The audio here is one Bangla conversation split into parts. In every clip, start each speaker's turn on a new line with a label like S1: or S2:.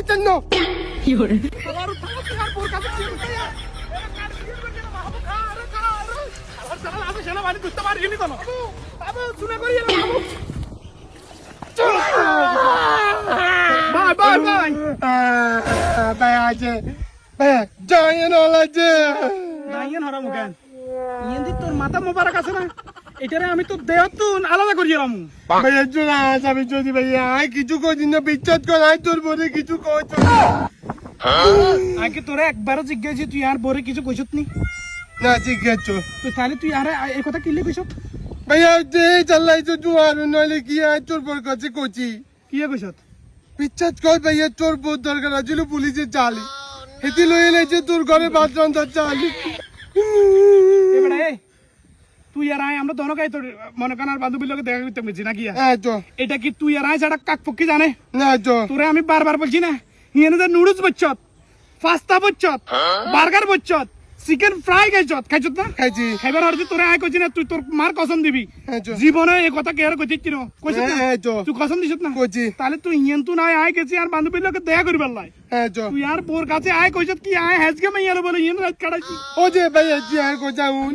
S1: কইতেন না
S2: কি করে
S1: আবার থাকা কি আর বোর কাছে কি হইছে আর সারা আমি সেনা বাড়ি করতে পারিনি তো বাবু শুনে করি বাবু বাই বাই বাই বাই আছে বাই জায়েন আলাজে জায়েন হারাম কেন ইন্দি তোর মাথা মোবারক আছে না এটারে আমি তো দেহতুন আলাদা করিলাম ভাইয়া জোনা আমি যদি ভাইয়া আই কিছু কইছি না বিচ্ছেদ কর আই তোর বরে কিছু কইছ আগে তোরে একবারও জিজ্ঞাসা তুই আর বরে কিছু কইছত নি না জিজ্ঞাসা তুই তাহলে তুই আর এই কথা কিলে কইছত ভাইয়া যে চালাইছো জুয়ার নইলে কি আই তোর বর কাছে কইছি কি কইছত বিচ্ছেদ কর ভাইয়া তোর বর দরকার আছিল পুলিশে চালি হেতি লইলে যে তোর ঘরে বাথরুম দা চালি এবারে তুই আর আয় আমরা দোনো গাই তোর মনে কানার বান্ধবীর লোকে দেখা করতে গেছি নাকি এটা কি তুই আর আয় ছাড়া কাক পক্ষী জানে না তোরে আমি বারবার বলছি না হিয়ানে যে নুডলস বচ্চত পাস্তা বচ্চত বার্গার বচ্চত চিকেন ফ্রাই খাইছত না খাইছি খাইবার হরছি তোরে আয় কইছি না তুই তোর মার কসম দিবি জীবনে এই কথা কে আর কইছিস না কইছিস না তুই কসম দিছত না কইছি তাহলে তুই হিয়ান তুই নাই আয় গেছি আর বান্ধবীর লোকে দেখা করিবার লাই তুই আর বোর কাছে আয় কইছত কি আয় হেজকে মাইয়ালো বলে হিয়ান রাত কাটাইছি ও যে ভাই জি আর কোজাউন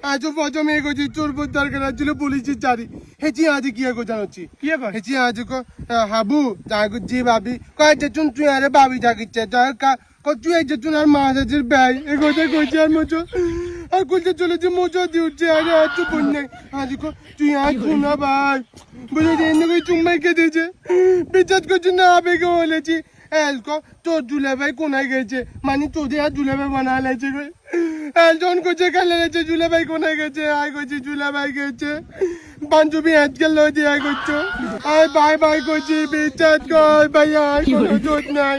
S1: আজ পজম এ কইছি তোর বোর দরকার ছিল পুলিশে চারি হেজি আজ কি কো জানছি কি কর হেজি আজ কো হাবু জাগু জি ভাবি কয় যে তুই আরে ভাবি জাগিছে দরকার তুই এই যে তুই মাঝের ভাই এ কথা কইছি আর মজো আর কইতে চলেছে মজা দিউছে আরে আজ বন্যা আজ কো তুই আজ না ভাই বুঝে যে এনে কই চুম্মাই কে দিয়েছে বিচার করছি না আবেগে বলেছি এলকো তোর দুলে ভাই কোনায় গেছে মানে তোদের আর দুলে ভাই বানা লাইছে কই এলজন কইছে কালে লাইছে দুলে ভাই কোনায় গেছে আই কইছি দুলে ভাই গেছে বান্ধবী আজকাল লই দিয়ে কইছো আই বাই বাই কইছি বিচার কর ভাই আর কোনো জোট নাই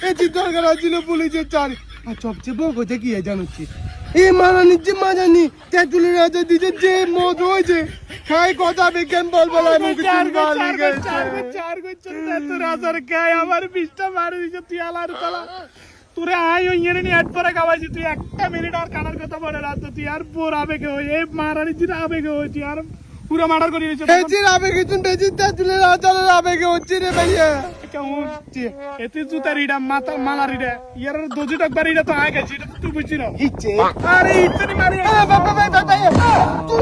S1: এই যে দরকার ছিল পুলিশের চারি আর সবচেয়ে বড় কথা কি জানোছি এই মারানি যে মারানি তেঁতুলের রাজা দিছে যে মদ হয়েছে খাই কথা বিজ্ঞান বলবো আমি চার তেঁতুল রাজার খাই আমার বিষটা মারি দিছে তুই আলার তালা তোরে আই ইঞ্জিনে নি এড পরে খাওয়াইছি তুই একটা মিনিট আর কানার কথা বলে রাত তুই আর বোর আবেগে হই এই মারানি দিন আবেগে হই তুই আর পুরো মার্ডার করে দিয়েছে বেজির আবেগে তুই বেজির তেঁতুলের রাজার আবেগে হচ্ছে রে ভাইয়া কেমন এতে জুতারিটা মাথা মালারিটা ইয়ার দোজি টাকবার এটা তো আয় গেছে এটা তুই বুঝছি না ইচ্ছে আরে ইচ্ছে নি মারি বাবা বাবা তুই তুই